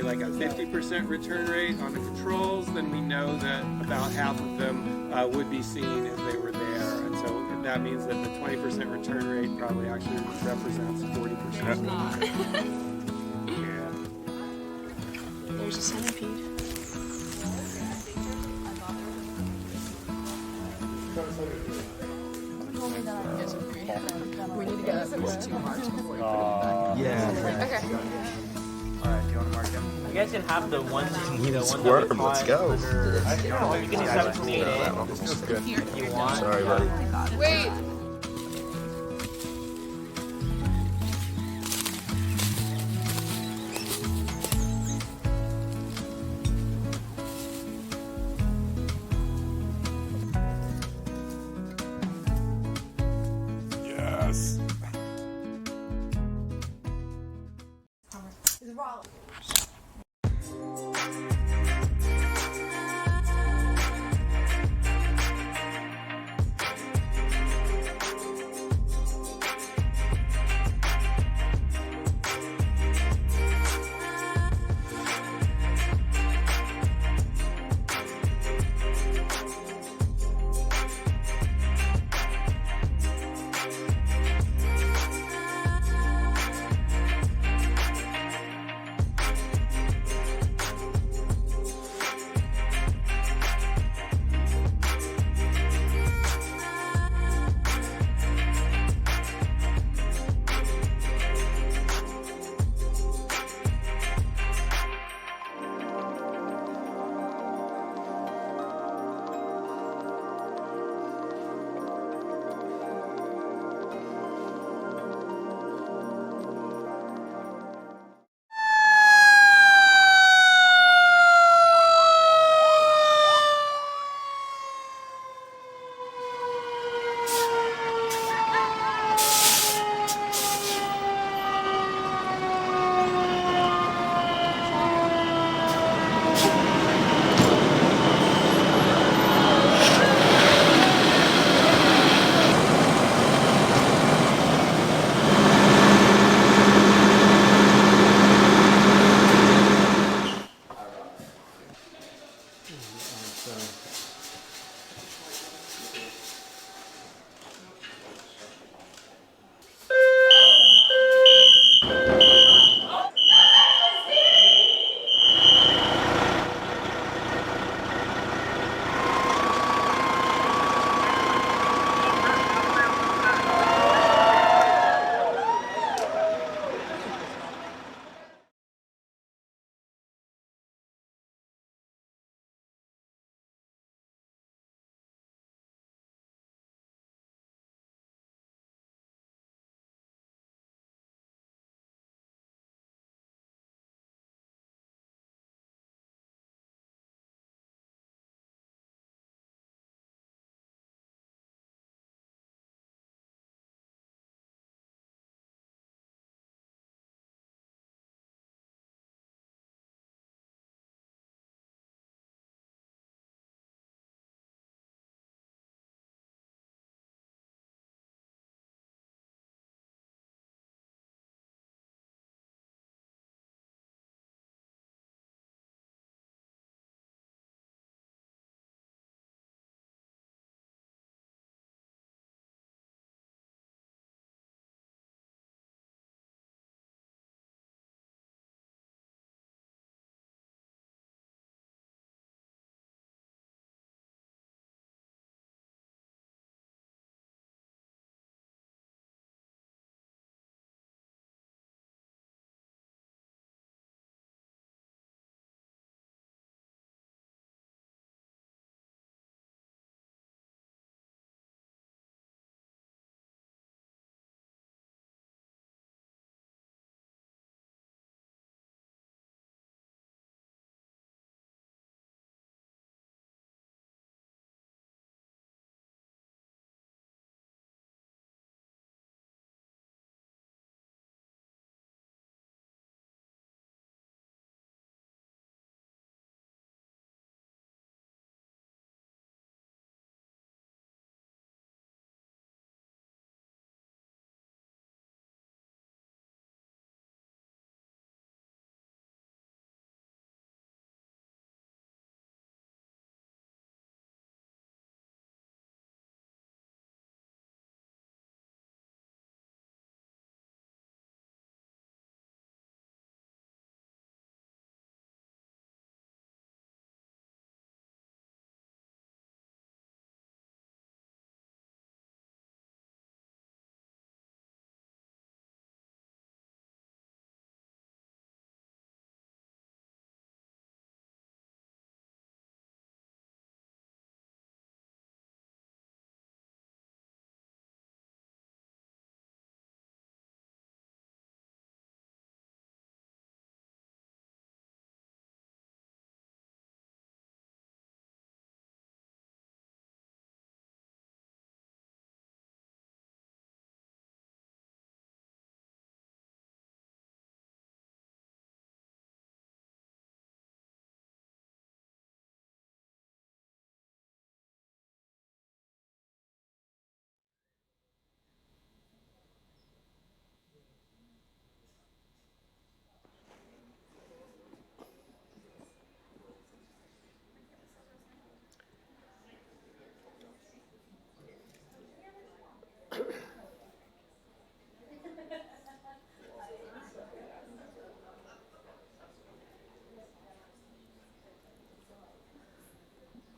like a 50% return rate on the controls, then we know that about half of them would be seen if they were there. And so that means that the 20% return rate probably actually represents 40%. Yeah. There's a centipede. We need to get at least 2 marks before we put it back. Yeah. Okay. Alright, do you want to mark them? You guys can have the ones the one that Squirm, we let's caught go. under, you can do 7 from 8 if you want. Sorry, buddy. Wait. Yes.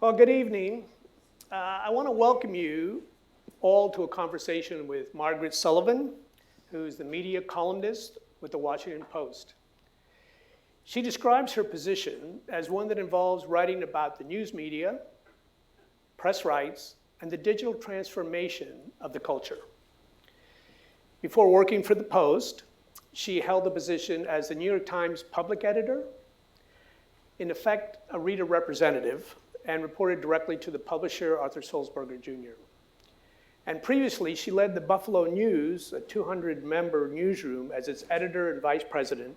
Well, good evening. I want to welcome you all to a conversation with Margaret Sullivan, who's the media columnist with the Washington Post. She describes her position as one that involves writing about the news media, press rights, and the digital transformation of the culture. Before working for the Post, she held the position as the New York Times public editor, in effect, a reader representative, and reported directly to the publisher, Arthur Sulzberger Jr. And previously, she led the Buffalo News, a 200-member newsroom, as its editor and vice president,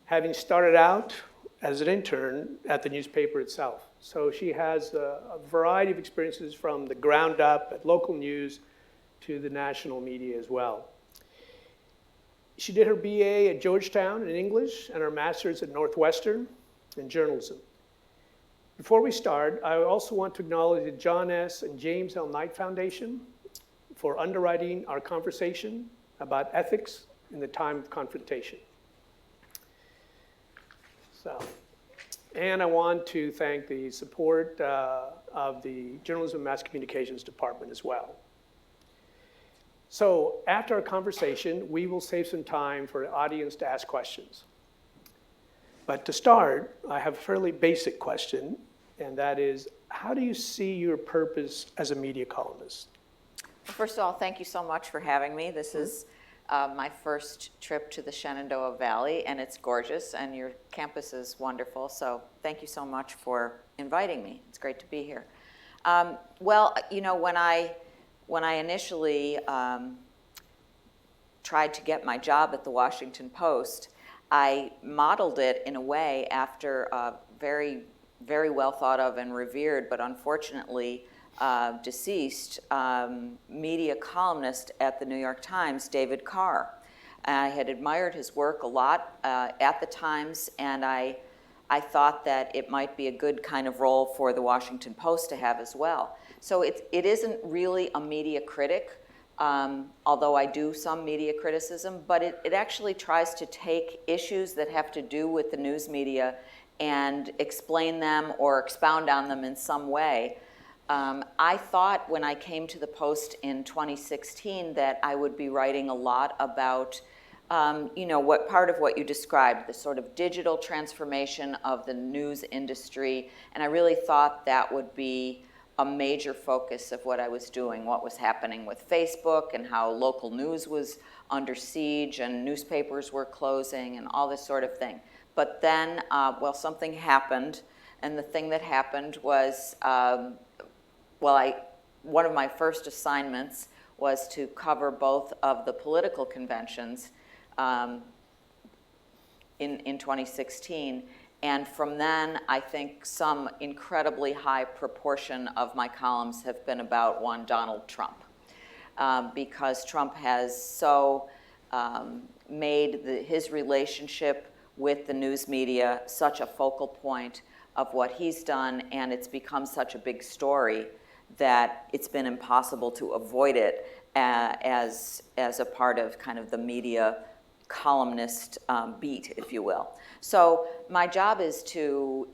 having started out as an intern at the newspaper itself. So she has a variety of experiences from the ground up at local news to the national media as well. She did her BA at Georgetown in English and her master's at Northwestern in journalism. Before we start, I also want to acknowledge the John S. and James L. Knight Foundation for underwriting our conversation about ethics in the time of confrontation. And I want to thank the support of the Journalism and Mass Communications Department as well. So after our conversation, we will save some time for the audience to ask questions. But to start, I have a fairly basic question, and that is, how do you see your purpose as a media columnist? First of all, thank you so much for having me. This is my first trip to the Shenandoah Valley, and it's gorgeous, and your campus is wonderful, so thank you so much for inviting me. It's great to be here. Well, you know, when I initially tried to get my job at the Washington Post, I modeled it in a way after a very, very well thought of and revered, but unfortunately deceased media columnist at the New York Times, David Carr. I had admired his work a lot at the Times, and I thought that it might be a good kind of role for the Washington Post to have as well. So it isn't really a media critic, although I do some media criticism, but it actually tries to take issues that have to do with the news media and explain them or expound on them in some way. I thought when I came to the Post in 2016 that I would be writing a lot about, you know, what part of what you described, the sort of digital transformation of the news industry, and I really thought that would be a major focus of what I was doing, what was happening with Facebook and how local news was under siege and newspapers were closing and all this sort of thing. But then, well, something happened, and the thing that happened was, one of my first assignments was to cover both of the political conventions in 2016. And from then, I think some incredibly high proportion of my columns have been about one Donald Trump, because Trump has so made his relationship with the news media such a focal point of what he's done, and it's become such a big story that it's been impossible to avoid it as a part of kind of the media columnist beat, if you will. So my job is to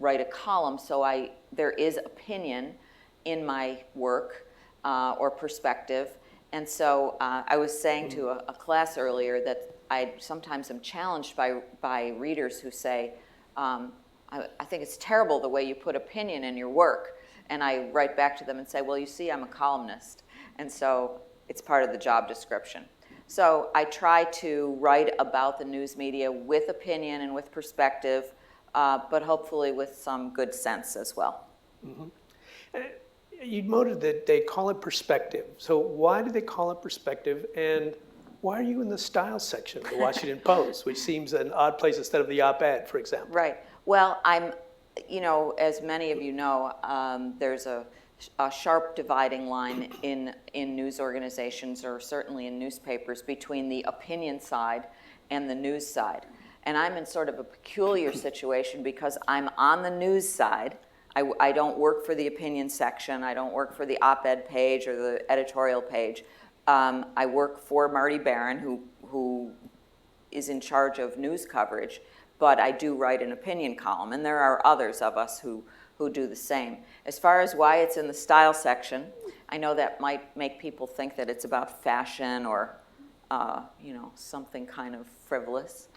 write a column, so there is opinion in my work or perspective. And so I was saying to a class earlier that I sometimes am challenged by readers who say, I think it's terrible the way you put opinion in your work. And I write back to them and say, well, you see, I'm a columnist. And so it's part of the job description. So I try to write about the news media with opinion and with perspective, but hopefully with some good sense as well. Mm-hmm. You noted that they call it perspective. So why do they call it perspective? And why are you in the style section of the Washington Post, which seems an odd place instead of the op-ed, for example? Right. Well, you know, as many of you know, there's a sharp dividing line in news organizations, or certainly in newspapers, between the opinion side and the news side. And I'm in sort of a peculiar situation because I'm on the news side. I don't work for the opinion section. I don't work for the op-ed page or the editorial page. I work for Marty Barron, who is in charge of news coverage, but I do write an opinion column, and there are others of us who who do the same. As far as why it's in the style section, I know that might make people think that it's about fashion or something kind of frivolous.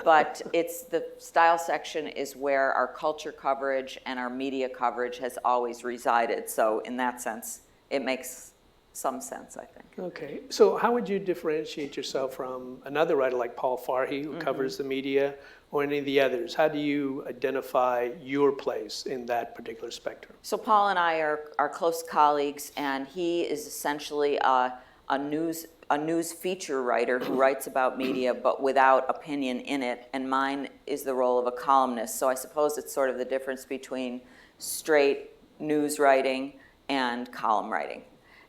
But it's the style section is where our culture coverage and our media coverage has always resided. So in that sense, it makes some sense, I think. Okay, so how would you differentiate yourself from another writer like Paul Farhi, who covers the media, or any of the others? How do you identify your place in that particular spectrum? So Paul and I are close colleagues, and he is essentially a news feature writer who writes about media but without opinion in it, and mine is the role of a columnist. So I suppose it's sort of the difference between straight news writing and column writing.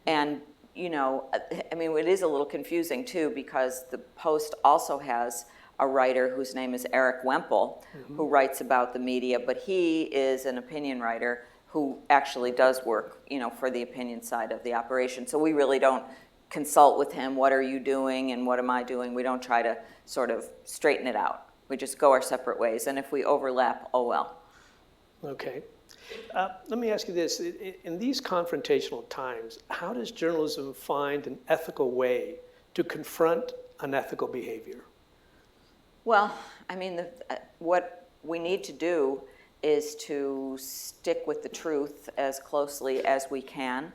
And, it is a little confusing too, because the Post also has a writer whose name is Eric Wemple, who writes about the media, but he is an opinion writer who actually does work, for the opinion side of the operation. So we really don't consult with him, what are you doing and what am I doing? We don't try to sort of straighten it out. We just go our separate ways, and if we overlap, oh well. Okay. Let me ask you this. In these confrontational times, how does journalism find an ethical way to confront unethical behavior? Well, what we need to do is to stick with the truth as closely as we can,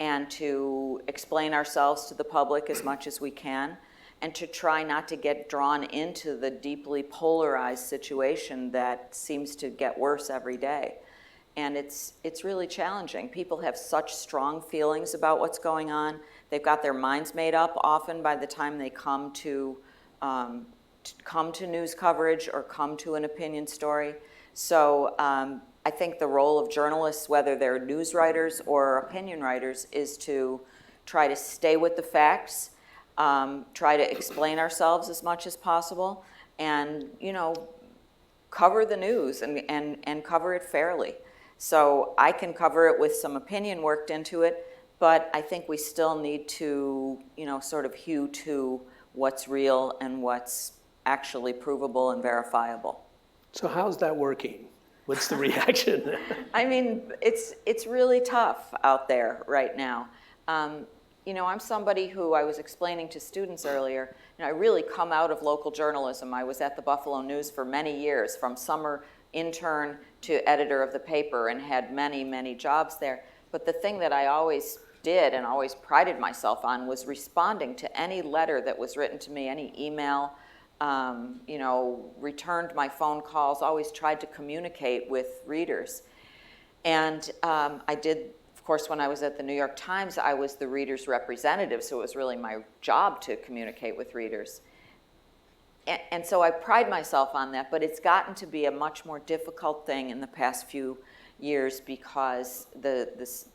and to explain ourselves to the public as much as we can, and to try not to get drawn into the deeply polarized situation that seems to get worse every day. And it's really challenging. People have such strong feelings about what's going on. They've got their minds made up often by the time they come to news coverage or come to an opinion story. So I think the role of journalists, whether they're news writers or opinion writers, is to try to stay with the facts, try to explain ourselves as much as possible, and cover the news and cover it fairly. So I can cover it with some opinion worked into it, but I think we still need to sort of hew to what's real and what's actually provable and verifiable. So how's that working? What's the reaction? It's really tough out there right now. I'm somebody who, I was explaining to students earlier, I really come out of local journalism. I was at the Buffalo News for many years, from summer intern to editor of the paper, and had many, many jobs there. But the thing that I always did and always prided myself on was responding to any letter that was written to me, any email, returned my phone calls, always tried to communicate with readers. And I did, of course, when I was at the New York Times, I was the reader's representative, so it was really my job to communicate with readers. And so I pride myself on that, but it's gotten to be a much more difficult thing in the past few years, because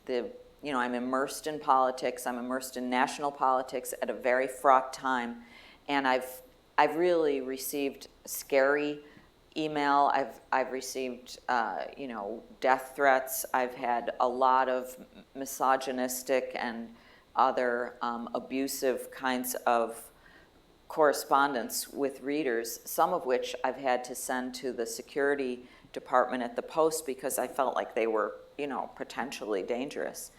I'm immersed in politics. I'm immersed in national politics at a very fraught time, and I've really received scary email. I've received death threats. I've had a lot of misogynistic and other abusive kinds of correspondence with readers, some of which I've had to send to the security department at the Post because I felt like they were, potentially dangerous.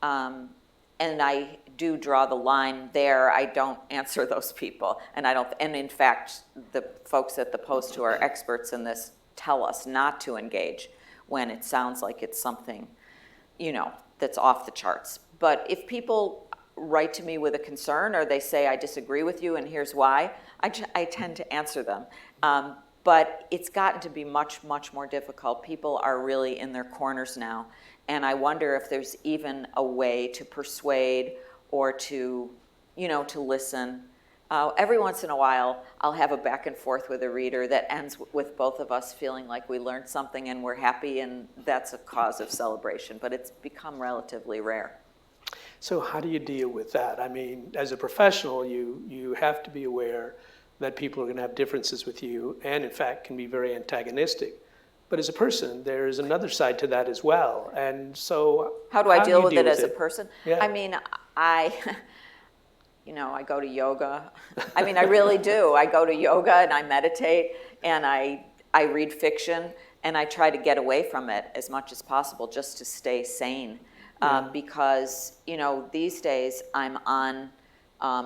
And I do draw the line there. I don't answer those people, and in fact, the folks at the Post who are experts in this tell us not to engage when it sounds like it's something, that's off the charts. But if people write to me with a concern, or they say, I disagree with you and here's why, I tend to answer them. But it's gotten to be much, much more difficult. People are really in their corners now. And I wonder if there's even a way to persuade or to listen. Every once in a while, I'll have a back and forth with a reader that ends with both of us feeling like we learned something and we're happy, and that's a cause of celebration. But it's become relatively rare. So how do you deal with that? As a professional, you have to be aware that people are going to have differences with you, and in fact can be very antagonistic. But as a person, there's another side to that as well. And so how do I deal with it as a person? Yeah. I go to yoga. I really do. I go to yoga and I meditate and I read fiction And I try to get away from it as much as possible just to stay sane. Because, these days I'm on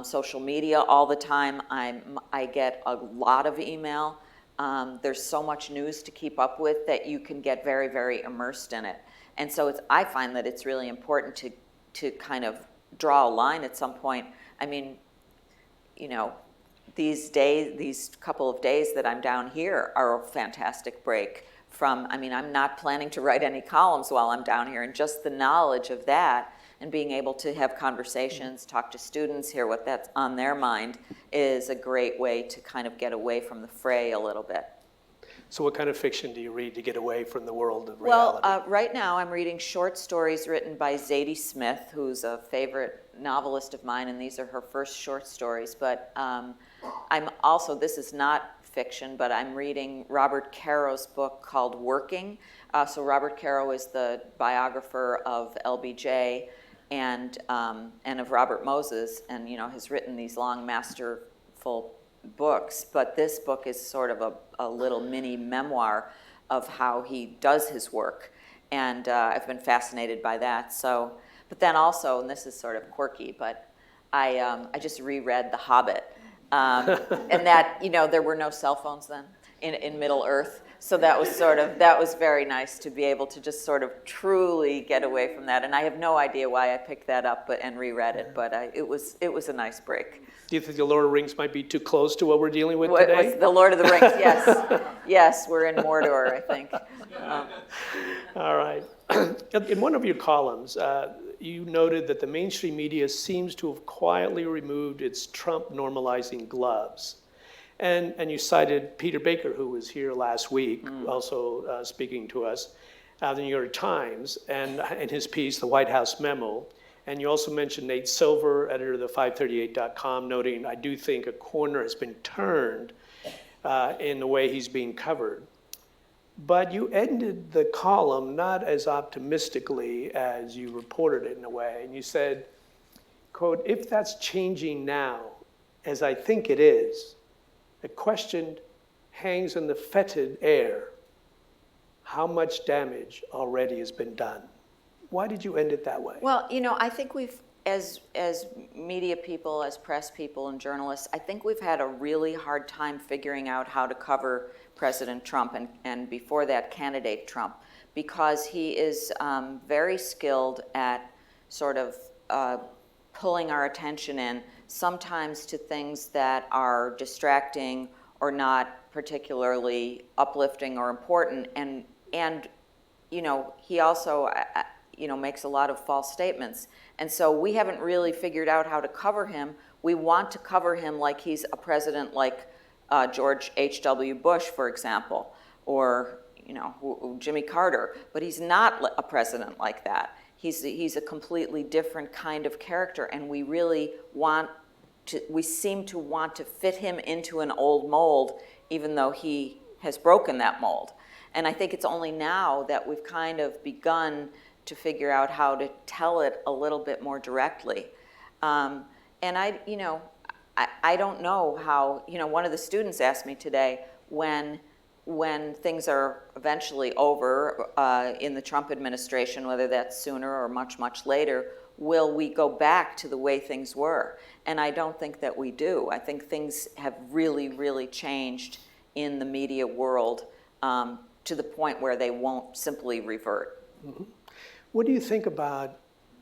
social media all the time. I get a lot of email. There's so much news to keep up with that you can get very, very immersed in it. And so I find that it's really important to kind of draw a line at some point. I mean, these couple of days that I'm down here are a fantastic break from, I'm not planning to write any columns while I'm down here, and just the knowledge of that and being able to have conversations, talk to students, hear what that's on their mind is a great way to kind of get away from the fray a little bit. So what kind of fiction do you read to get away from the world of reality? Well, right now I'm reading short stories written by Zadie Smith, who's a favorite novelist of mine, and these are her first short stories. But I'm also, this is not fiction, but I'm reading Robert Caro's book called Working. So Robert Caro is the biographer of LBJ and of Robert Moses, and has written these long, masterful books. But this book is sort of a little mini memoir of how he does his work, and I've been fascinated by that. So, but then also, and this is sort of quirky, but I just reread The Hobbit. And that, there were no cell phones then in Middle Earth. So that was very nice to be able to just sort of truly get away from that. And I have no idea why I picked that up and reread it, but it was a nice break. Do you think the Lord of the Rings might be too close to what we're dealing with today? The Lord of the Rings, yes. Yes, we're in Mordor, I think. All right. In one of your columns, you noted that the mainstream media seems to have quietly removed its Trump normalizing gloves. And you cited Peter Baker, who was here last week, also speaking to us, out of the New York Times, and in his piece, The White House Memo. And you also mentioned Nate Silver, editor of the 538.com, noting, I do think a corner has been turned in the way he's being covered. But you ended the column not as optimistically as you reported it in a way. And you said, quote, if that's changing now, as I think it is, the question hangs in the fetid air. How much damage already has been done? Why did you end it that way? Well, I think we've, as media people, as press people and journalists, I think we've had a really hard time figuring out how to cover President Trump and before that, candidate Trump, because he is very skilled at sort of pulling our attention in, sometimes to things that are distracting or not particularly uplifting or important, and he also makes a lot of false statements. And so we haven't really figured out how to cover him. We want to cover him like he's a president like George H.W. Bush, for example, or Jimmy Carter, but he's not a president like that. He's a completely different kind of character, and we seem to want to fit him into an old mold, even though he has broken that mold. And I think it's only now that we've kind of begun to figure out how to tell it a little bit more directly. And I don't know how, one of the students asked me today, when things are eventually over in the Trump administration, whether that's sooner or much, much later, will we go back to the way things were? And I don't think that we do. I think things have really, really changed in the media world to the point where they won't simply revert. Mm-hmm. What do you think about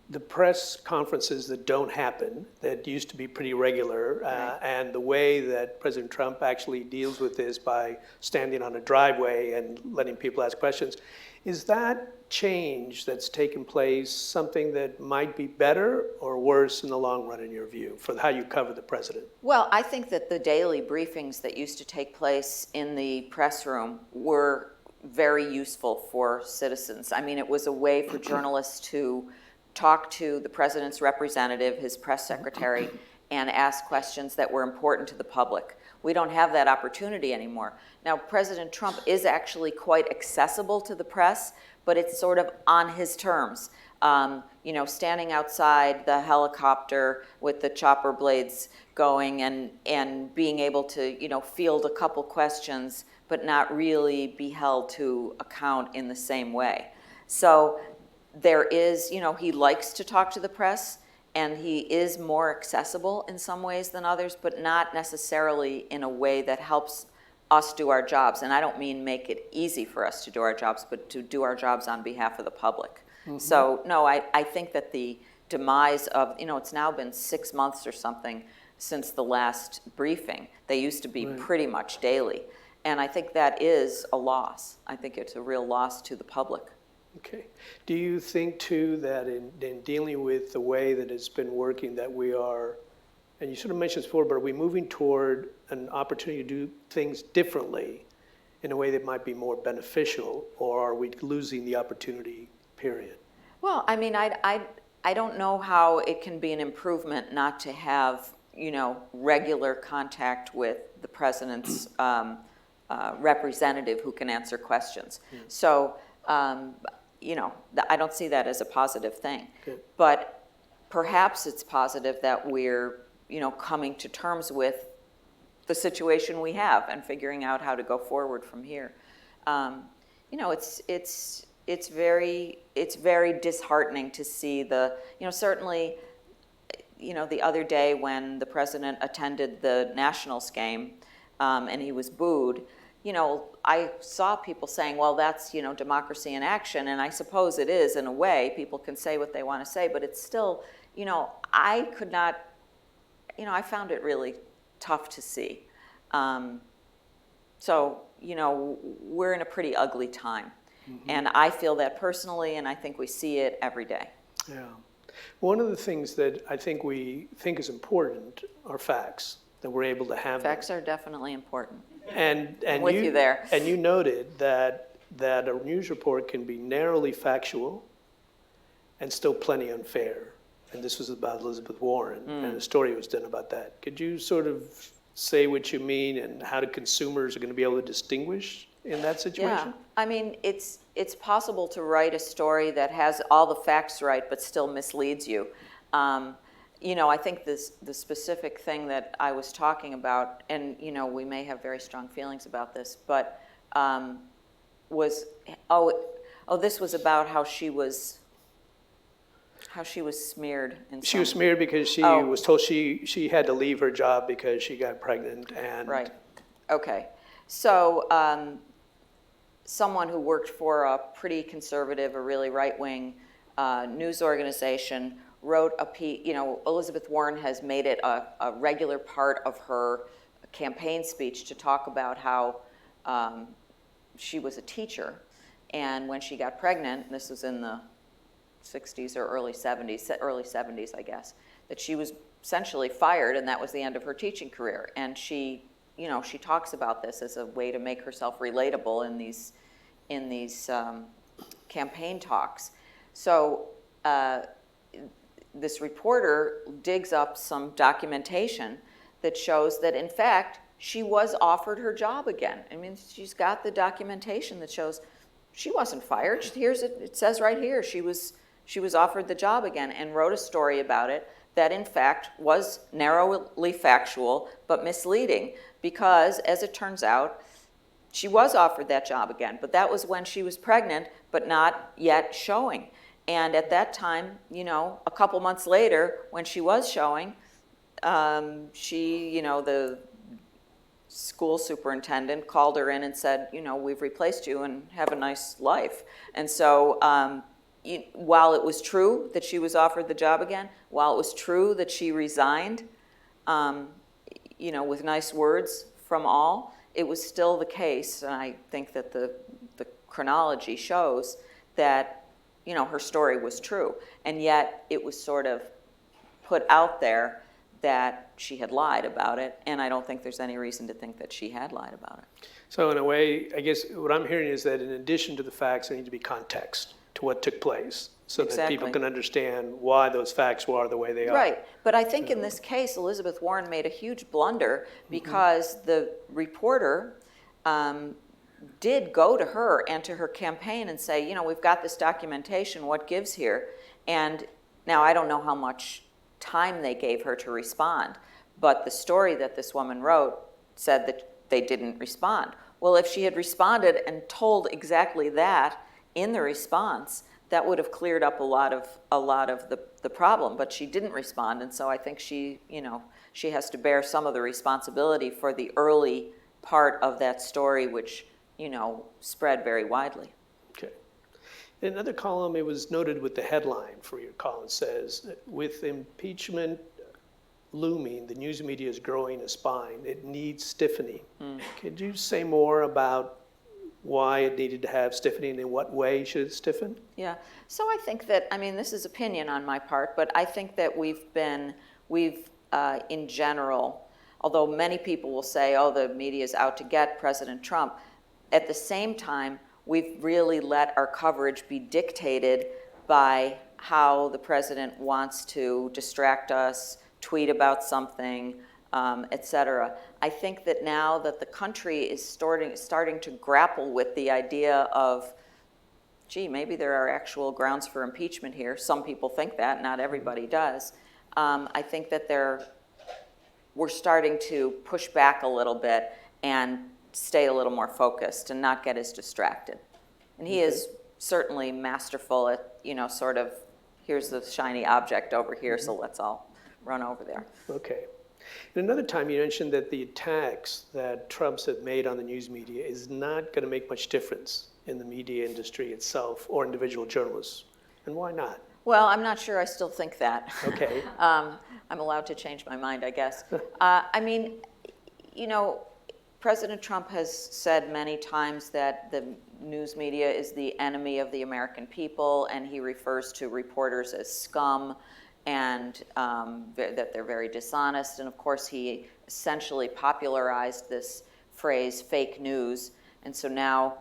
the press conferences that don't happen, that used to be pretty regular, and the way that President Trump actually deals with this by standing on a driveway and letting people ask questions? Is that change that's taken place something that might be better or worse in the long run, in your view, for how you cover the president? Well, I think that the daily briefings that used to take place in the press room were very useful for citizens. I mean, it was a way for journalists to talk to the president's representative, his press secretary, and ask questions that were important to the public. We don't have that opportunity anymore. Now, President Trump is actually quite accessible to the press, but it's sort of on his terms. Standing outside the helicopter with the chopper blades going and being able to, field a couple questions but not really be held to account in the same way. So there is, he likes to talk to the press, and he is more accessible in some ways than others, but not necessarily in a way that helps us do our jobs. And I don't mean make it easy for us to do our jobs, but to do our jobs on behalf of the public. So no, I think that the demise of, it's now been 6 months or something since the last briefing. They used to be pretty much daily. And I think that is a loss. I think it's a real loss to the public. Okay. Do you think, too, that in dealing with the way that it's been working, that we are, and you sort of mentioned this before, but are we moving toward an opportunity to do things differently in a way that might be more beneficial, or are we losing the opportunity, period? Well, I mean, I don't know how it can be an improvement not to have, regular contact with the president's representative who can answer questions. So, I don't see that as a positive thing. Good. But perhaps it's positive that we're, coming to terms with the situation we have and figuring out how to go forward from here. It's very disheartening to see certainly, the other day when the president attended the Nationals game and he was booed, I saw people saying, well, that's, democracy in action, and I suppose it is in a way. People can say what they want to say, but it's still, I could not, I found it really tough to see. So, we're in a pretty ugly time. And I feel that personally, and I think we see it every day. Yeah. One of the things that I think we think is important are facts, that we're able to have them. Facts are definitely important. And with you there. And you noted that a news report can be narrowly factual and still plenty unfair. And this was about Elizabeth Warren, and a story was done about that. Could you sort of say what you mean and how the consumers are going to be able to distinguish in that situation? Yeah, I mean, it's possible to write a story that has all the facts right but still misleads you. I think the specific thing that I was talking about, and we may have very strong feelings about this, but this was about how she was smeared. She was smeared because she was told she had to leave her job because she got pregnant. And right. Okay. So someone who worked for a pretty conservative, a really right-wing news organization wrote a piece. Elizabeth Warren has made it a regular part of her campaign speech to talk about how she was a teacher, and when she got pregnant, and this was in the 60s or early 70s, I guess, that she was essentially fired, and that was the end of her teaching career. And she talks about this as a way to make herself relatable in these campaign talks. So this reporter digs up some documentation that shows that, in fact, she was offered her job again. I mean, she's got the documentation that shows she wasn't fired. It says right here, she was offered the job again, and wrote a story about it that, in fact, was narrowly factual but misleading, because, as it turns out, she was offered that job again, but that was when she was pregnant but not yet showing. And at that time, a couple months later, when she was showing, the school superintendent called her in and said, we've replaced you and have a nice life. And so while it was true that she was offered the job again, while it was true that she resigned, with nice words from all, it was still the case, and I think that the chronology shows that her story was true, and yet it was sort of put out there that she had lied about it, and I don't think there's any reason to think that she had lied about it. So in a way, I guess what I'm hearing is that in addition to the facts, there needs to be context to what took place, so that people can understand why those facts are the way they are. Right, but I think in this case, Elizabeth Warren made a huge blunder because the reporter did go to her and to her campaign and say, we've got this documentation, what gives here? And now I don't know how much time they gave her to respond, but the story that this woman wrote said that they didn't respond. Well, if she had responded and told exactly that in the response, that would have cleared up a lot of the problem, but she didn't respond, and so I think she has to bear some of the responsibility for the early part of that story, which, spread very widely. Okay. In another column, it was noted with the headline for your column says, with impeachment looming, the news media is growing a spine. It needs stiffening. Could you say more about why it needed to have stiffening and in what way should it stiffen? Yeah, so I think that, this is opinion on my part, but I think that we've in general, although many people will say, oh, the media is out to get President Trump, at the same time, we've really let our coverage be dictated by how the president wants to distract us, tweet about something, et cetera. I think that now that the country is starting to grapple with the idea of, gee, maybe there are actual grounds for impeachment here. Some people think that, not everybody does. I think that we're starting to push back a little bit and stay a little more focused and not get as distracted. And he is certainly masterful at, sort of, here's the shiny object over here, so let's all run over there. Okay. And another time you mentioned that the attacks that Trump's have made on the news media is not going to make much difference in the media industry itself or individual journalists. And why not? Well, I'm not sure I still think that. Okay. I'm allowed to change my mind, I guess. President Trump has said many times that the news media is the enemy of the American people, and he refers to reporters as scum, and that they're very dishonest. And of course, he essentially popularized this phrase, fake news. And so now,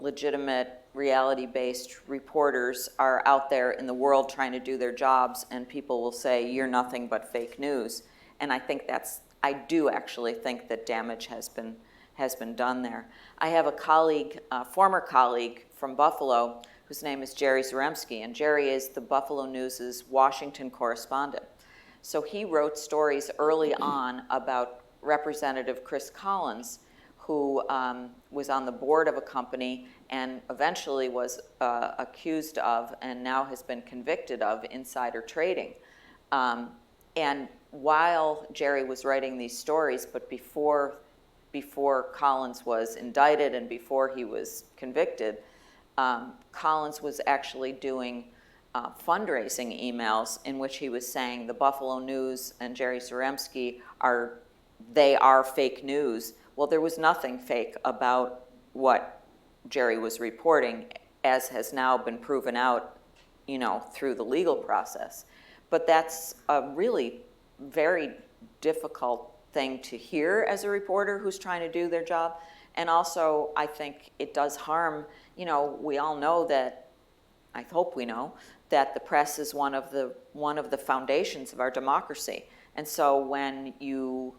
legitimate reality-based reporters are out there in the world trying to do their jobs, and people will say, you're nothing but fake news. And I do actually think that damage has been done there. I have a colleague, former colleague from Buffalo, whose name is Jerry Zaremski, and Jerry is the Buffalo News' Washington correspondent. So he wrote stories early on about Representative Chris Collins, who was on the board of a company and eventually was accused of and now has been convicted of insider trading. And while Jerry was writing these stories, but before Collins was indicted and before he was convicted, Collins was actually doing fundraising emails in which he was saying the Buffalo News and Jerry Zaremski are fake news. Well, there was nothing fake about what Jerry was reporting, as has now been proven out, through the legal process. But that's a really very difficult thing to hear as a reporter who's trying to do their job. And also, I think it does harm, we all know that, I hope we know, that the press is one of the foundations of our democracy. And so when you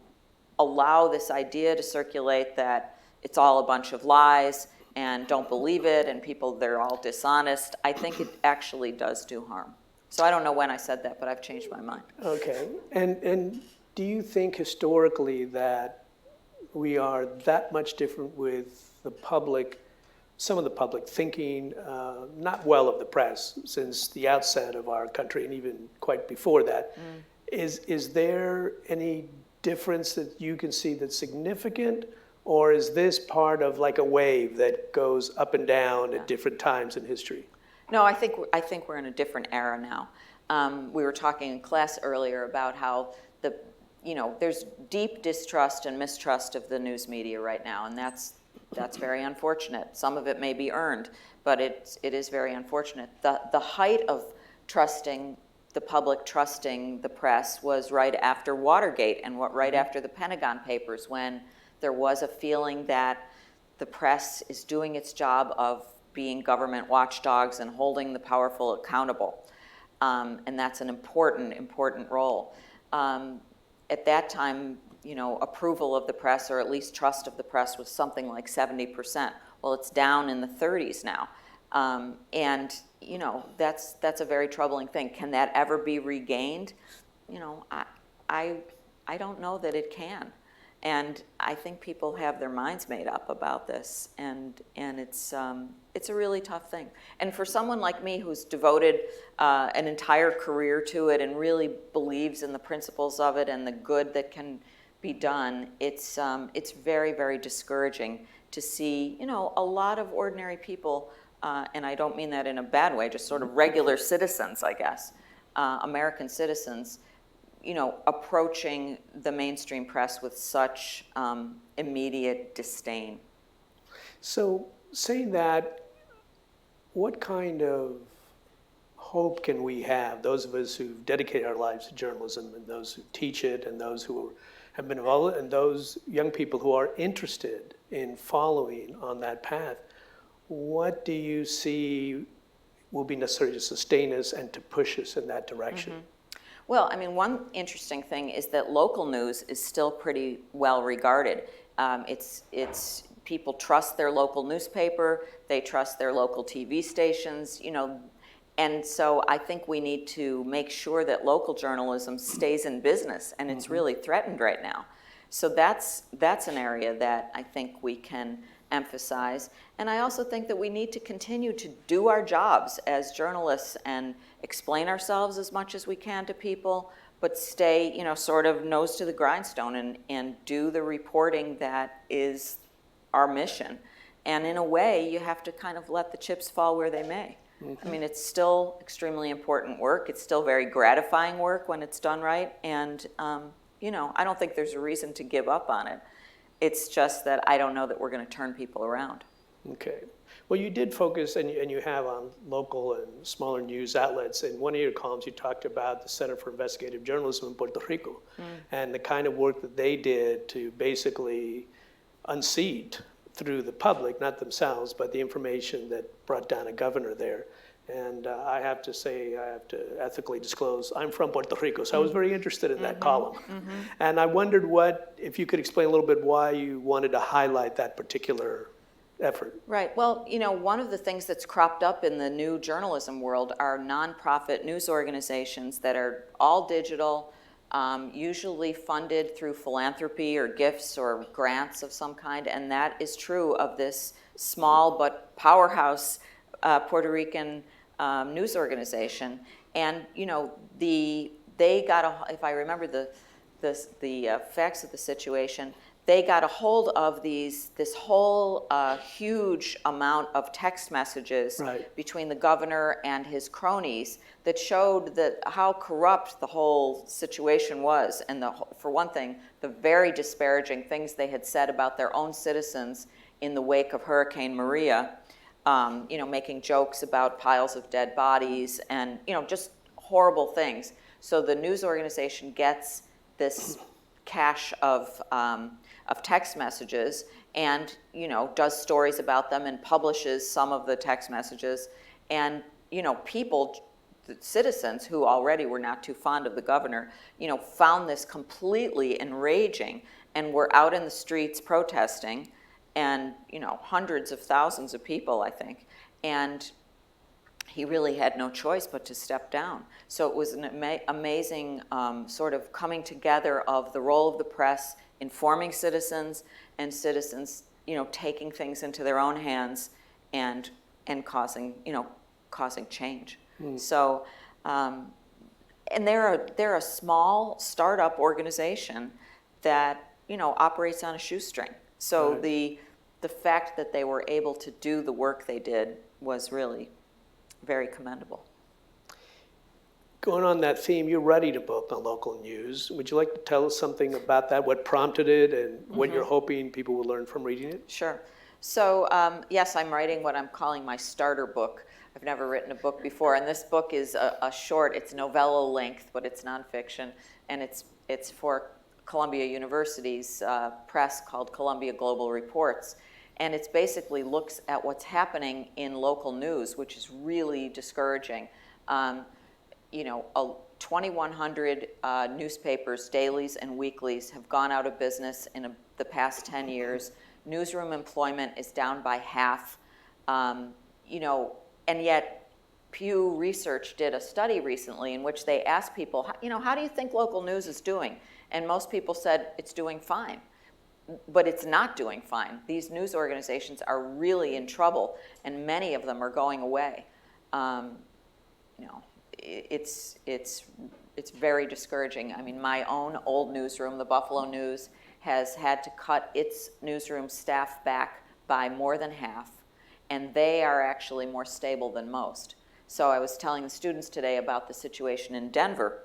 allow this idea to circulate that it's all a bunch of lies and don't believe it and they're all dishonest, I think it actually does do harm. So I don't know when I said that, but I've changed my mind. Okay. And do you think historically that we are that much different with the public, some of the public thinking not well of the press since the outset of our country and even quite before that? Is there any difference that you can see that's significant, or is this part of like a wave that goes up and down at different times in history? No, I think we're in a different era now. We were talking in class earlier about how there's deep distrust and mistrust of the news media right now, and that's very unfortunate. Some of it may be earned, but it is very unfortunate. The height of the public trusting the press was right after Watergate and right after the Pentagon Papers, when there was a feeling that the press is doing its job of being government watchdogs and holding the powerful accountable. And that's an important role. At that time, approval of the press, or at least trust of the press, was something like 70%. Well, it's down in the 30s now. And that's a very troubling thing. Can that ever be regained? I don't know that it can. And I think people have their minds made up about this, and it's a really tough thing. And for someone like me who's devoted an entire career to it and really believes in the principles of it and the good that can be done, it's very, very discouraging to see, you know, a lot of ordinary people, and I don't mean that in a bad way, just sort of regular citizens, I guess, American citizens, you know, approaching the mainstream press with such immediate disdain. So saying that, what kind of hope can we have, those of us who've dedicated our lives to journalism and those who teach it and those who have been involved and those young people who are interested in following on that path, what do you see will be necessary to sustain us and to push us in that direction? Mm-hmm. Well, I mean, one interesting thing is that local news is still pretty well regarded. It's people trust their local newspaper, they trust their local TV stations, you know, and so I think we need to make sure that local journalism stays in business, and it's really threatened right now. So that's an area that I think we can emphasize. And I also think that we need to continue to do our jobs as journalists and explain ourselves as much as we can to people, but stay, you know, sort of nose to the grindstone and do the reporting that is our mission. And in a way, you have to kind of let the chips fall where they may. I mean, it's still extremely important work. It's still very gratifying work when it's done right. And, you know, I don't think there's a reason to give up on it. It's just that I don't know that we're going to turn people around. Okay. Well, you did focus, and you have on local and smaller news outlets. In one of your columns, you talked about the Center for Investigative Journalism in Puerto Rico and the kind of work that they did to basically unseat through the public, not themselves, but the information that brought down a governor there. And I have to say, I have to ethically disclose, I'm from Puerto Rico, so I was very interested in that column. And I wondered if you could explain a little bit why you wanted to highlight that particular effort. Right. Well, you know, one of the things that's cropped up in the new journalism world are nonprofit news organizations that are all digital, usually funded through philanthropy or gifts or grants of some kind, and that is true of this small but powerhouse Puerto Rican news organization. And you know, they got if I remember the facts of the situation, they got a hold of this whole huge amount of text messages between the governor and his cronies that showed how corrupt the whole situation was. And for one thing, the very disparaging things they had said about their own citizens in the wake of Hurricane Maria, you know, making jokes about piles of dead bodies and, you know, just horrible things. So the news organization gets this cache of text messages and, you know, does stories about them and publishes some of the text messages. And, you know, the citizens who already were not too fond of the governor, you know, found this completely enraging and were out in the streets protesting, and, you know, hundreds of thousands of people, I think. And he really had no choice but to step down. So it was an amazing sort of coming together of the role of the press, informing citizens, and citizens, you know, taking things into their own hands and causing change. So, and they're a small startup organization that, you know, operates on a shoestring. So the fact that they were able to do the work they did was really very commendable. Going on that theme, you're writing a book on local news. Would you like to tell us something about that, what prompted it, and what you're hoping people will learn from reading it? Sure. So, yes, I'm writing what I'm calling my starter book. I've never written a book before, and this book is a short, it's novella length, but it's nonfiction, and it's for Columbia University's press called Columbia Global Reports. And it basically looks at what's happening in local news, which is really discouraging. You know, 2,100 newspapers, dailies and weeklies, have gone out of business in the past 10 years. Newsroom employment is down by half. You know, and yet Pew Research did a study recently in which they asked people, you know, how do you think local news is doing? And most people said it's doing fine. but it's not doing fine. These news organizations are really in trouble, and many of them are going away. It's very discouraging. I mean, my own old newsroom, the Buffalo News, has had to cut its newsroom staff back by more than half, and they are actually more stable than most. So I was telling the students today about the situation in Denver.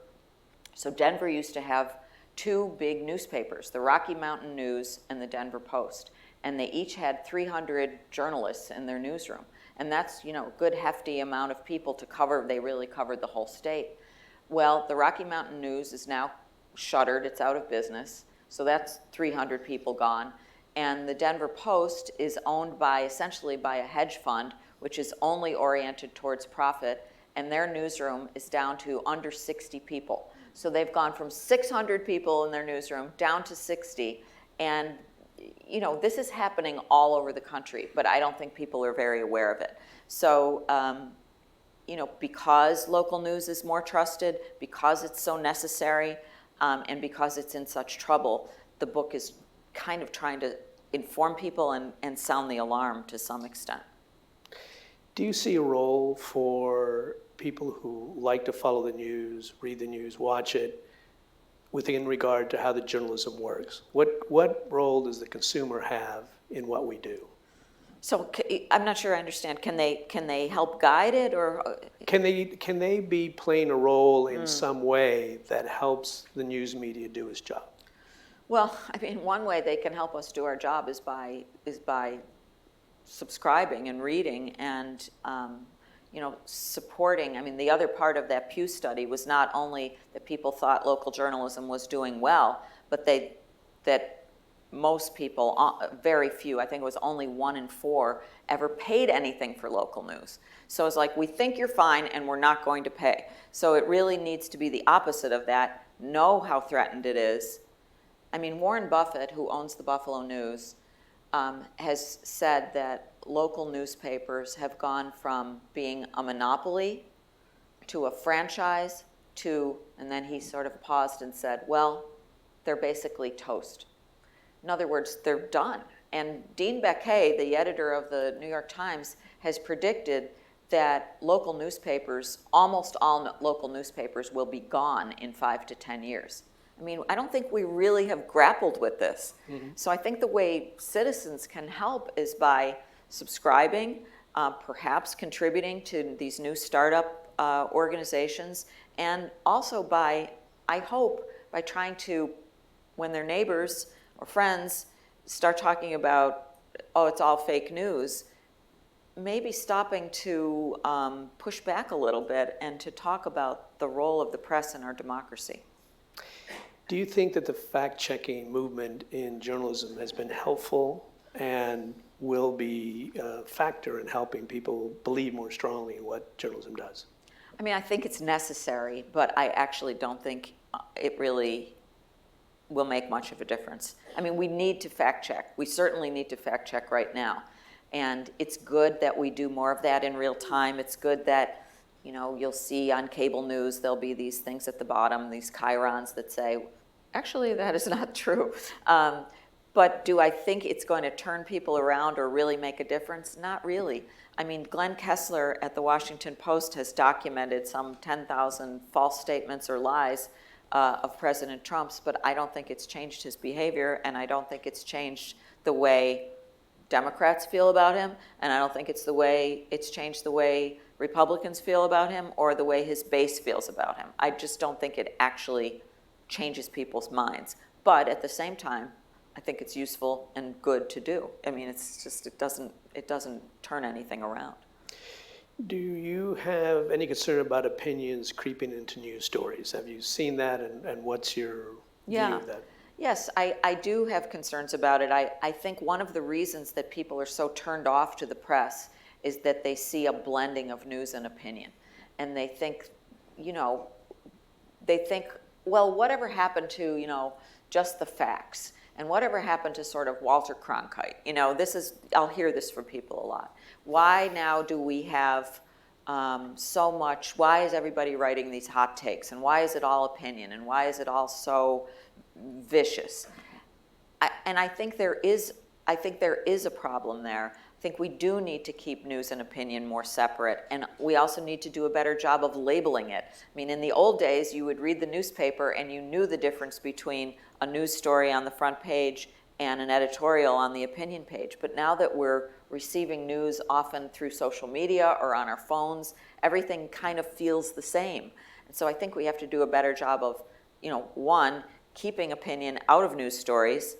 So Denver used to have two big newspapers, the Rocky Mountain News and the Denver Post, and they each had 300 journalists in their newsroom. And that's, a good hefty amount of people to cover. They really covered the whole state. Well, the Rocky Mountain News is now shuttered. It's out of business. So that's 300 people gone. And the Denver Post is owned essentially by a hedge fund, which is only oriented towards profit. And their newsroom is down to under 60 people. So they've gone from 600 people in their newsroom down to 60. And this is happening all over the country, but I don't think people are very aware of it. So, because local news is more trusted, because it's so necessary, and because it's in such trouble, the book is kind of trying to inform people and sound the alarm to some extent. Do you see a role for people who like to follow the news, read the news, watch it, within regard to how the journalism works? What role does the consumer have in what we do? So I'm not sure I understand. Can they help guide it, or Can they be playing a role in some way that helps the news media do its job? Well, I mean, one way they can help us do our job is by subscribing and reading and supporting. I mean, the other part of that Pew study was not only that people thought local journalism was doing well, but that most people, very few, I think it was only 1 in 4, ever paid anything for local news. So it's like, we think you're fine and we're not going to pay. So it really needs to be the opposite of that. Know how threatened it is. I mean, Warren Buffett, who owns the Buffalo News, has said that local newspapers have gone from being a monopoly to a franchise to, and then he sort of paused and said, well, they're basically toast. In other words, they're done. And Dean Baquet, the editor of the New York Times, has predicted that local newspapers, almost all local newspapers, will be gone in 5 to 10 years. I mean, I don't think we really have grappled with this. Mm-hmm. So I think the way citizens can help is by subscribing, perhaps contributing to these new startup organizations, and also by, I hope, by trying to, when their neighbors or friends start talking about, oh, it's all fake news, maybe stopping to push back a little bit and to talk about the role of the press in our democracy. Do you think that the fact-checking movement in journalism has been helpful and will be a factor in helping people believe more strongly in what journalism does? I mean, I think it's necessary, but I actually don't think it really will make much of a difference. I mean, we need to fact-check. We certainly need to fact-check right now. And it's good that we do more of that in real time. It's good that, you'll see on cable news, there'll be these things at the bottom, these chyrons that say, actually, that is not true. But do I think it's going to turn people around or really make a difference? Not really. I mean, Glenn Kessler at the Washington Post has documented some 10,000 false statements or lies of President Trump's, but I don't think it's changed his behavior, and I don't think it's changed the way Democrats feel about him, and I don't think it's changed the way Republicans feel about him or the way his base feels about him. I just don't think it actually changes people's minds. But at the same time, I think it's useful and good to do. I mean, it's just, it doesn't turn anything around. Do you have any concern about opinions creeping into news stories? Have you seen that, and what's your view of that? Yes, I do have concerns about it. I think one of the reasons that people are so turned off to the press is that they see a blending of news and opinion. And they think, well, whatever happened to, just the facts? And whatever happened to sort of Walter Cronkite? I'll hear this from people a lot. Why now do we have so much, why is everybody writing these hot takes? And why is it all opinion? And why is it all so vicious? I think there is a problem there. I think we do need to keep news and opinion more separate, and we also need to do a better job of labeling it. I mean, in the old days, you would read the newspaper and you knew the difference between a news story on the front page and an editorial on the opinion page. But now that we're receiving news often through social media or on our phones, everything kind of feels the same. And so I think we have to do a better job of, one, keeping opinion out of news stories,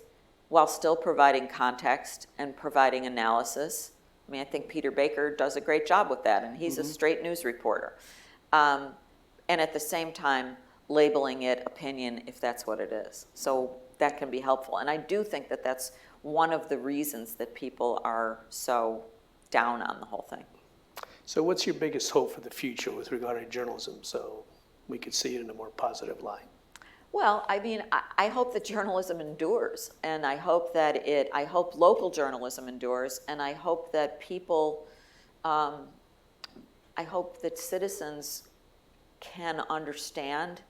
while still providing context and providing analysis. I mean, I think Peter Baker does a great job with that, and he's a straight news reporter. And at the same time, labeling it opinion if that's what it is. So that can be helpful. And I do think that that's one of the reasons that people are so down on the whole thing. So what's your biggest hope for the future with regard to journalism, so we could see it in a more positive light? Well, I mean, I hope that journalism endures, and I hope local journalism endures, and I hope that I hope that citizens can understand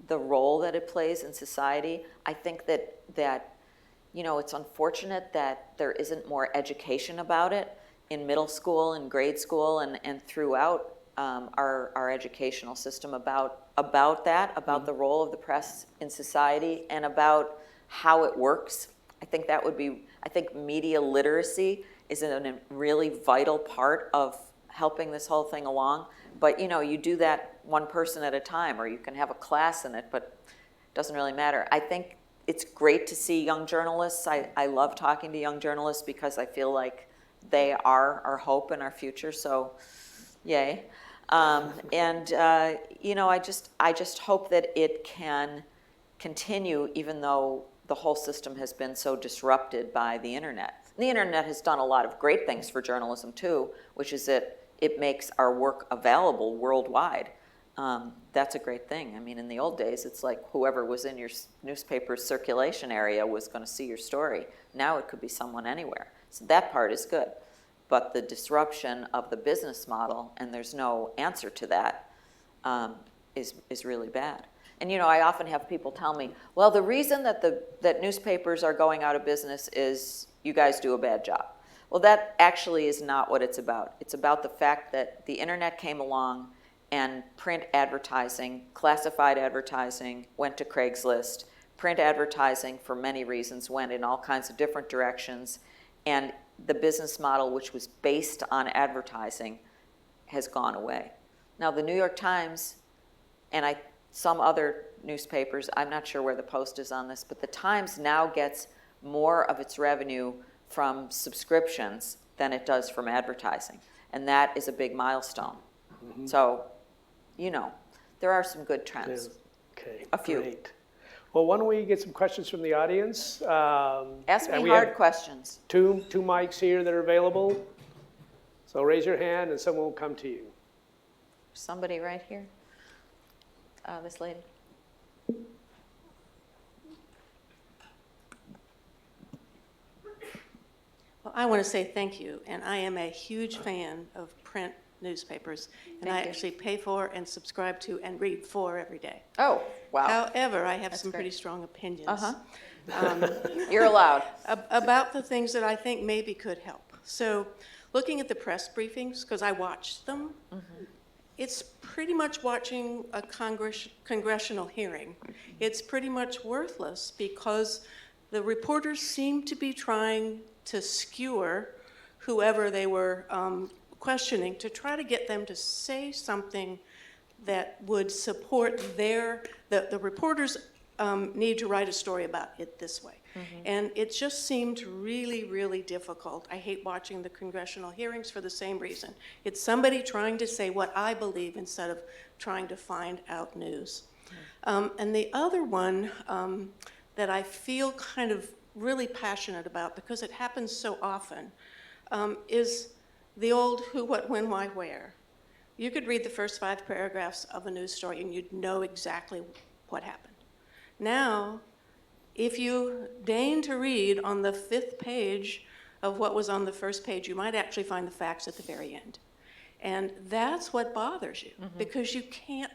the role that it plays in society. I think that it's unfortunate that there isn't more education about it in middle school and grade school and throughout our educational system about the role of the press in society and about how it works. I think media literacy is a really vital part of helping this whole thing along. But you do that one person at a time, or you can have a class in it, but it doesn't really matter. I think it's great to see young journalists. I love talking to young journalists because I feel like they are our hope and our future, so yay. I just hope that it can continue even though the whole system has been so disrupted by the internet. And the internet has done a lot of great things for journalism too, which is that it makes our work available worldwide. That's a great thing. I mean, in the old days, it's like whoever was in your newspaper's circulation area was going to see your story. Now it could be someone anywhere. So that part is good. But the disruption of the business model, and there's no answer to that, is really bad. And I often have people tell me, well, the reason that newspapers are going out of business is you guys do a bad job. Well, that actually is not what it's about. It's about the fact that the internet came along and print advertising, classified advertising, went to Craigslist. Print advertising, for many reasons, went in all kinds of different directions. And the business model, which was based on advertising, has gone away. Now, the New York Times and some other newspapers, I'm not sure where the Post is on this, but the Times now gets more of its revenue from subscriptions than it does from advertising. And that is a big milestone. Mm-hmm. So, there are some good trends. Okay, a few. Great. Well, why don't we get some questions from the audience? Ask me hard questions. Two mics here that are available. So raise your hand and someone will come to you. Somebody right here. This lady. Well, I want to say thank you, and I am a huge fan of print newspapers, and I actually pay for and subscribe to and read 4 every day. Oh, wow. However, I have That's some great. pretty strong opinions You're allowed. about the things that I think maybe could help. So looking at the press briefings, because I watched them, it's pretty much watching a congressional hearing. It's pretty much worthless because the reporters seem to be trying to skewer whoever they were questioning to try to get them to say something that would support the reporters need to write a story about it this way. And it just seemed really, really difficult. I hate watching the congressional hearings for the same reason. It's somebody trying to say what I believe instead of trying to find out news. And the other one that I feel kind of really passionate about, because it happens so often, is the old who, what, when, why, where. You could read the first 5 paragraphs of a news story and you'd know exactly what happened. Now, if you deign to read on the 5th page of what was on the first page, you might actually find the facts at the very end. And that's what bothers you, because you can't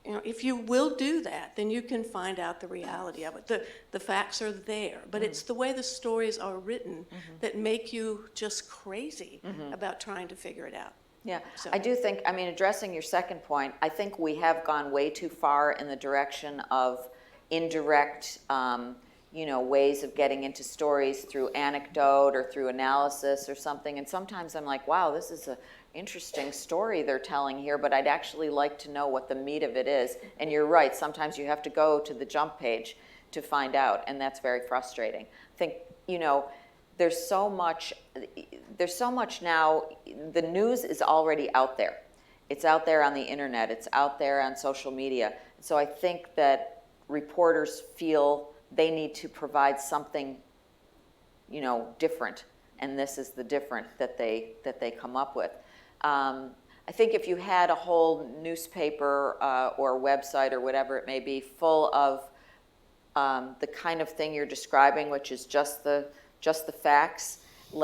You know, if you will do that, then you can find out the reality of it. The facts are there, but it's the way the stories are written that make you just crazy about trying to figure it out. Yeah, So- I do think, I mean, addressing your second point, I think we have gone way too far in the direction of indirect, ways of getting into stories through anecdote or through analysis or something. And sometimes I'm like, wow, this is an interesting story they're telling here, but I'd actually like to know what the meat of it is. And you're right, sometimes you have to go to the jump page to find out, and that's very frustrating. I think, there's so much now. The news is already out there. It's out there on the internet. It's out there on social media. So I think that reporters feel they need to provide something, different, and this is the different that they come up with. I think if you had a whole newspaper or website or whatever it may be full of the kind of thing you're describing, which is just the facts,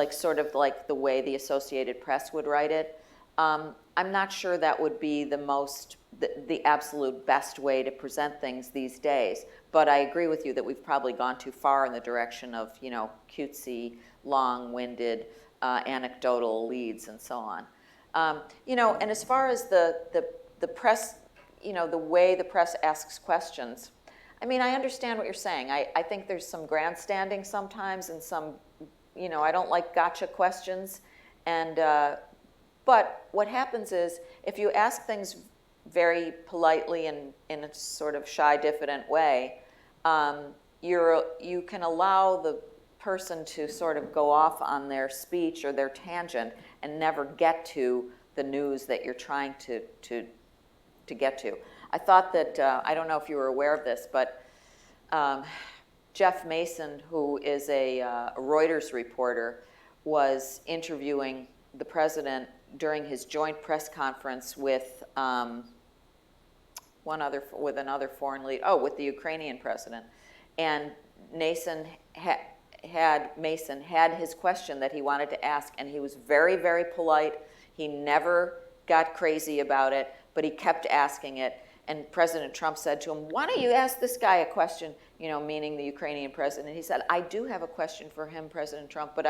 sort of like the way the Associated Press would write it, I'm not sure that would be the absolute best way to present things these days. But I agree with you that we've probably gone too far in the direction of, cutesy, long-winded, anecdotal leads and so on. And as far as the press, the way the press asks questions, I mean, I understand what you're saying. I think there's some grandstanding sometimes and some, I don't like gotcha questions. And, but what happens is if you ask things very politely and in a sort of shy, diffident way, you can allow the person to sort of go off on their speech or their tangent and never get to the news that you're trying to get to. I thought that, I don't know if you were aware of this, but Jeff Mason, who is a Reuters reporter, was interviewing the president during his joint press conference with another foreign leader, with the Ukrainian president. And Mason had his question that he wanted to ask, and he was very, very polite. He never got crazy about it, but he kept asking it. And President Trump said to him, "Why don't you ask this guy a question?" Meaning the Ukrainian president. He said, "I do have a question for him, President Trump, but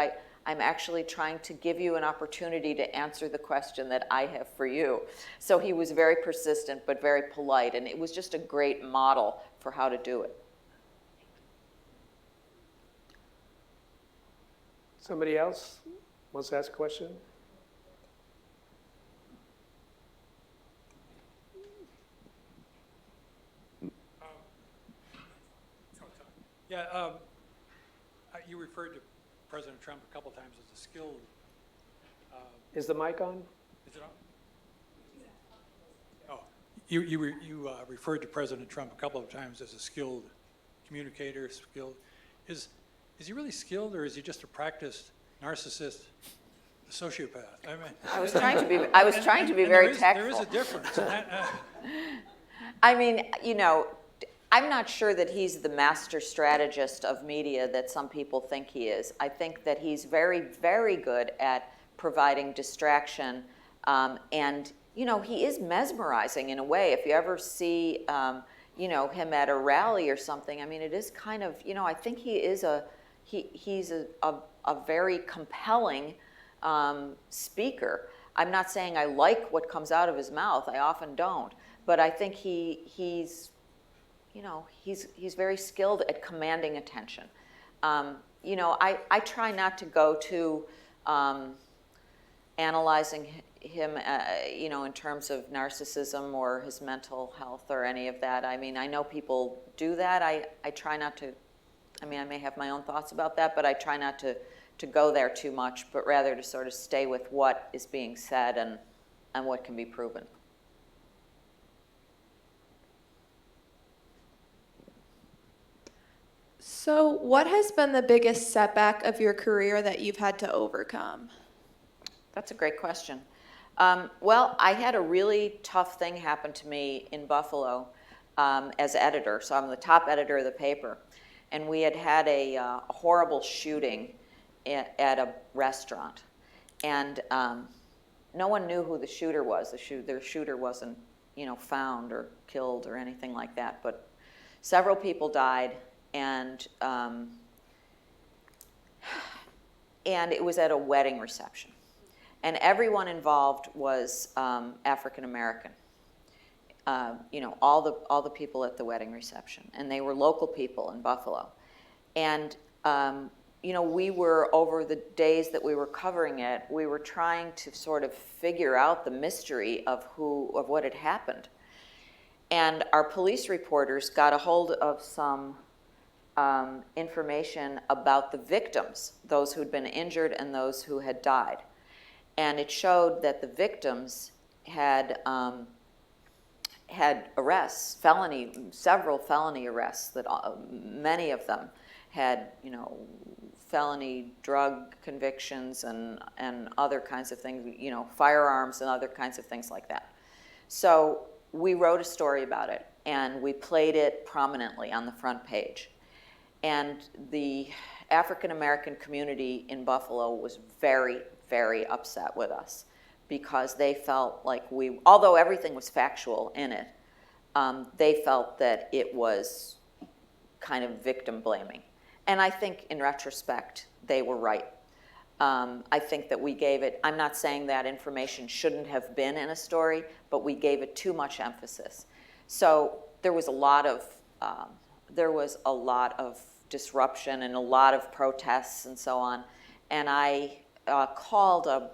I'm actually trying to give you an opportunity to answer the question that I have for you." So he was very persistent, but very polite, and it was just a great model for how to do it. Somebody else wants to ask a question? Yeah, you referred to President Trump a couple times as a skilled. Is the mic on? Is it on? Oh, you referred to President Trump a couple of times as a skilled communicator. Skilled, is he really skilled, or is he just a practiced narcissist, a sociopath? I mean, I was trying to be very tactful. There is a difference. I mean, I'm not sure that he's the master strategist of media that some people think he is. I think that he's very, very good at providing distraction, and he is mesmerizing in a way. If you ever see, him at a rally or something, I mean, it is kind of, I think he's a very compelling speaker. I'm not saying I like what comes out of his mouth. I often don't, but I think he's very skilled at commanding attention. I try not to go to analyzing him, in terms of narcissism or his mental health or any of that. I mean, I know people do that. I try not to, I may have my own thoughts about that, but I try not to go there too much, but rather to sort of stay with what is being said and what can be proven. So, what has been the biggest setback of your career that you've had to overcome? That's a great question. Well, I had a really tough thing happen to me in Buffalo as editor. So I'm the top editor of the paper. And we had a horrible shooting at a restaurant. And no one knew who the shooter was. The shooter wasn't, found or killed or anything like that, but several people died, and it was at a wedding reception. And everyone involved was African American. All the people at the wedding reception, and they were local people in Buffalo. And we were, over the days that we were covering it, we were trying to sort of figure out the mystery of what had happened. And our police reporters got a hold of some information about the victims, those who'd been injured and those who had died. And it showed that the victims had arrests, several felony arrests, that many of them had, felony drug convictions and other kinds of things, firearms and other kinds of things like that. So we wrote a story about it, and we played it prominently on the front page. And the African American community in Buffalo was very, very upset with us, because they felt like although everything was factual in it, they felt that it was kind of victim blaming. And I think in retrospect, they were right. I think that we gave it, I'm not saying that information shouldn't have been in a story, but we gave it too much emphasis. So there was a lot of disruption and a lot of protests and so on. And I called a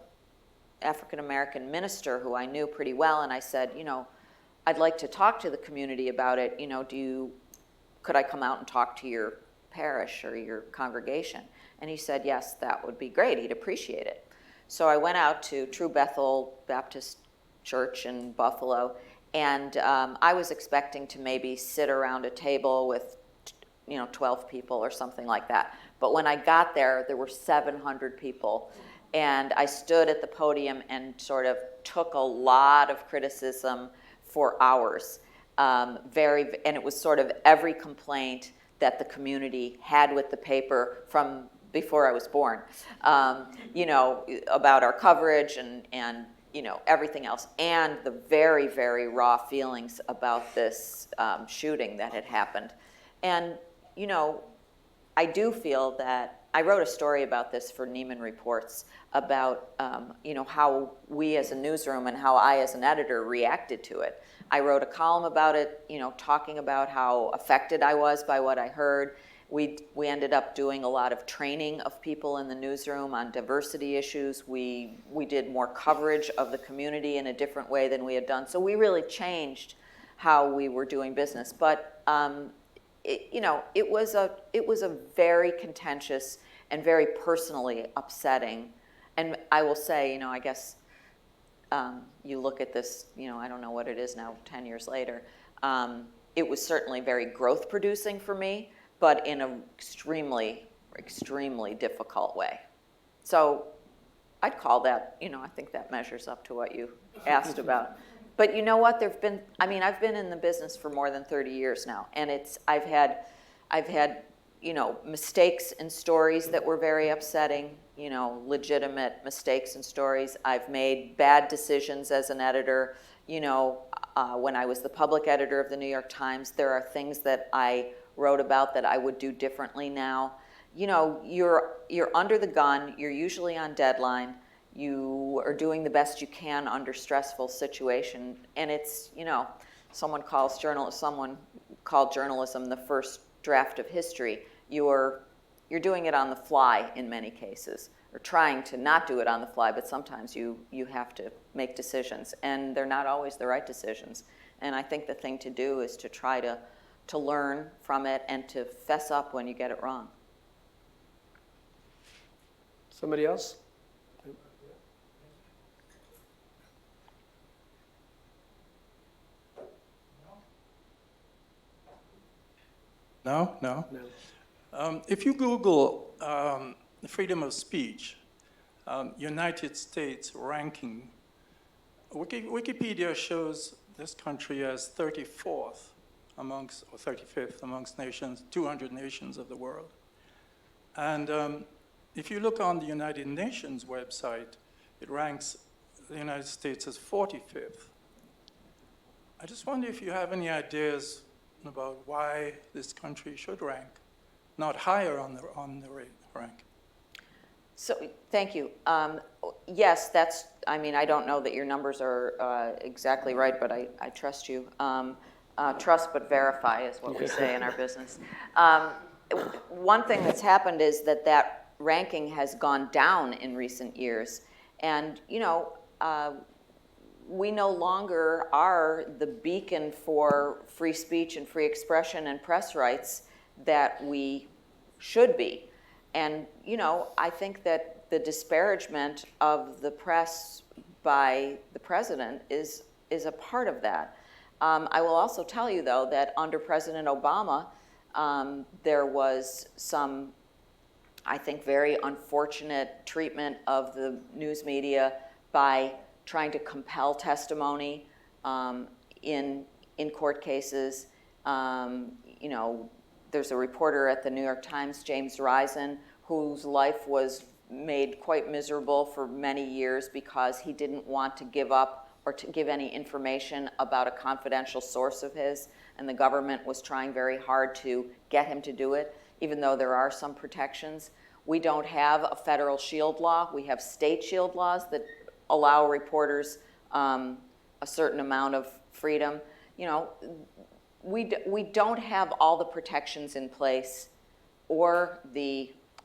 African-American minister who I knew pretty well, and I said, I'd like to talk to the community about it. Could I come out and talk to your parish or your congregation? And he said, yes, that would be great. He'd appreciate it. So I went out to True Bethel Baptist Church in Buffalo, and I was expecting to maybe sit around a table with 12 people or something like that. But when I got there, there were 700 people. And I stood at the podium and sort of took a lot of criticism for hours. And it was sort of every complaint that the community had with the paper from before I was born, about our coverage and everything else, and the very, very raw feelings about this shooting that had happened. And, I do feel that I wrote a story about this for Neiman Reports about, how we as a newsroom and how I as an editor reacted to it. I wrote a column about it, talking about how affected I was by what I heard. We ended up doing a lot of training of people in the newsroom on diversity issues. We did more coverage of the community in a different way than we had done. So we really changed how we were doing business. But it was a very contentious and very personally upsetting. And I will say, I guess you look at this, I don't know what it is now, 10 years later. It was certainly very growth producing for me, but in an extremely, extremely difficult way. So I'd call that, I think that measures up to what you asked about. But you know what? I've been in the business for more than 30 years now, and I've had mistakes in stories that were very upsetting, legitimate mistakes in stories. I've made bad decisions as an editor. When I was the public editor of the New York Times, there are things that I wrote about that I would do differently now. You're under the gun. You're usually on deadline. You are doing the best you can under stressful situation, and it's someone called journalism the first draft of history. You're doing it on the fly in many cases, or trying to not do it on the fly, but sometimes you have to make decisions, and they're not always the right decisions. And I think the thing to do is to try to learn from it and to fess up when you get it wrong. Somebody else? No. If you Google freedom of speech, United States ranking, Wikipedia shows this country as 34th or 35th amongst nations, 200 nations of the world. And if you look on the United Nations website, it ranks the United States as 45th. I just wonder if you have any ideas about why this country should rank not higher on the rank. So, thank you. Yes, I mean, I don't know that your numbers are exactly right, but I trust you. Trust but verify is what we say in our business. One thing that's happened is that ranking has gone down in recent years. And, we no longer are the beacon for free speech and free expression and press rights that we should be. And, I think that the disparagement of the press by the president is a part of that. I will also tell you, though, that under President Obama, there was some, I think, very unfortunate treatment of the news media by trying to compel testimony in court cases. There's a reporter at the New York Times, James Risen, whose life was made quite miserable for many years because he didn't want to give up or to give any information about a confidential source of his, and the government was trying very hard to get him to do it, even though there are some protections. We don't have a federal shield law. We have state shield laws that allow reporters a certain amount of freedom. We don't have all the protections in place or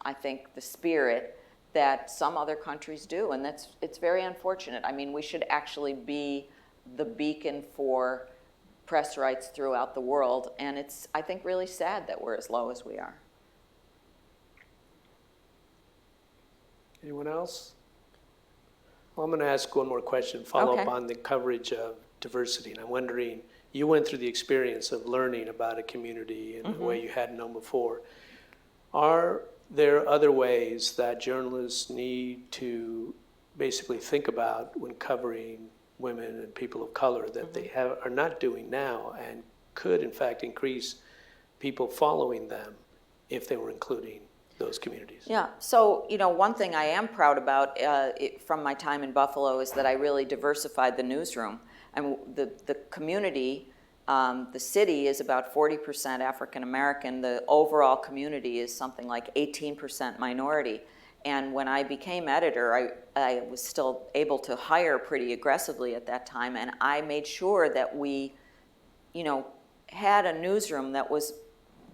I think the spirit that some other countries do, and it's very unfortunate. I mean, we should actually be the beacon for press rights throughout the world, and it's, I think, really sad that we're as low as we are. Anyone else? Well, I'm going to ask one more question, follow up on the coverage of diversity. And I'm wondering, you went through the experience of learning about a community in a way you hadn't known before. Are there other ways that journalists need to basically think about when covering women and people of color that they are not doing now and could, in fact, increase people following them if they were including those communities? Yeah, so, one thing I am proud about from my time in Buffalo is that I really diversified the newsroom. And the community, the city is about 40% African American. The overall community is something like 18% minority. And when I became editor, I was still able to hire pretty aggressively at that time, and I made sure that we, had a newsroom that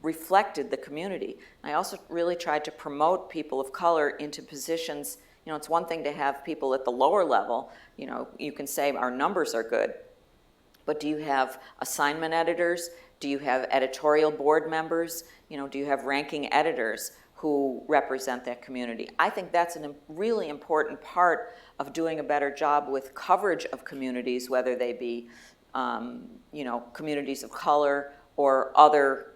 reflected the community. I also really tried to promote people of color into positions. It's one thing to have people at the lower level. You can say our numbers are good, but do you have assignment editors? Do you have editorial board members? Do you have ranking editors who represent that community? I think that's a really important part of doing a better job with coverage of communities, whether they be, communities of color or other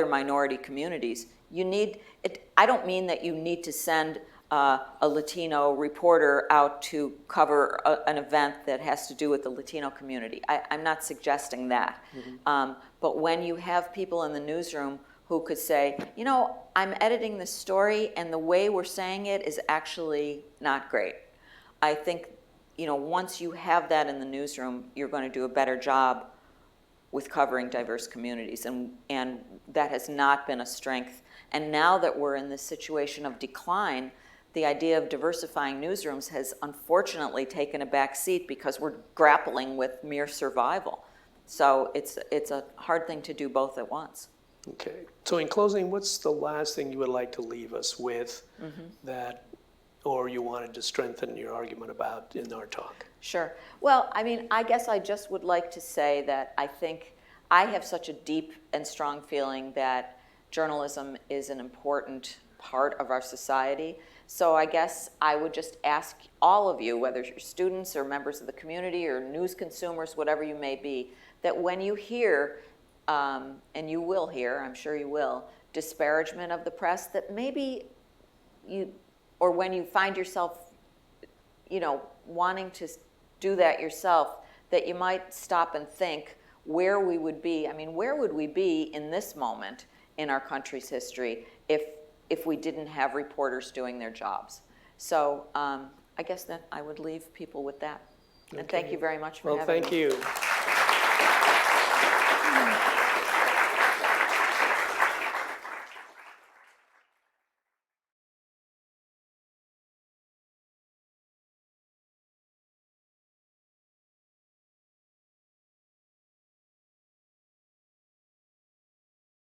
minority communities. You need it. I don't mean that you need to send a Latino reporter out to cover an event that has to do with the Latino community. I'm not suggesting that. But when you have people in the newsroom who could say, I'm editing this story and the way we're saying it is actually not great. I think, once you have that in the newsroom, you're going to do a better job with covering diverse communities, and that has not been a strength. And now that we're in this situation of decline, the idea of diversifying newsrooms has unfortunately taken a back seat because we're grappling with mere survival. So it's a hard thing to do both at once. Okay. So in closing, what's the last thing you would like to leave us with that, or you wanted to strengthen your argument about in our talk? Sure. Well, I guess I just would like to say that I think I have such a deep and strong feeling that journalism is an important part of our society. So I guess I would just ask all of you, whether you're students or members of the community or news consumers, whatever you may be, that when you hear, and you will hear, I'm sure you will, disparagement of the press, that maybe or when you find yourself, wanting to do that yourself, that you might stop and think where we would be. Where would we be in this moment in our country's history if we didn't have reporters doing their jobs? So I guess that I would leave people with that. And thank you very much for having me. Well, thank you.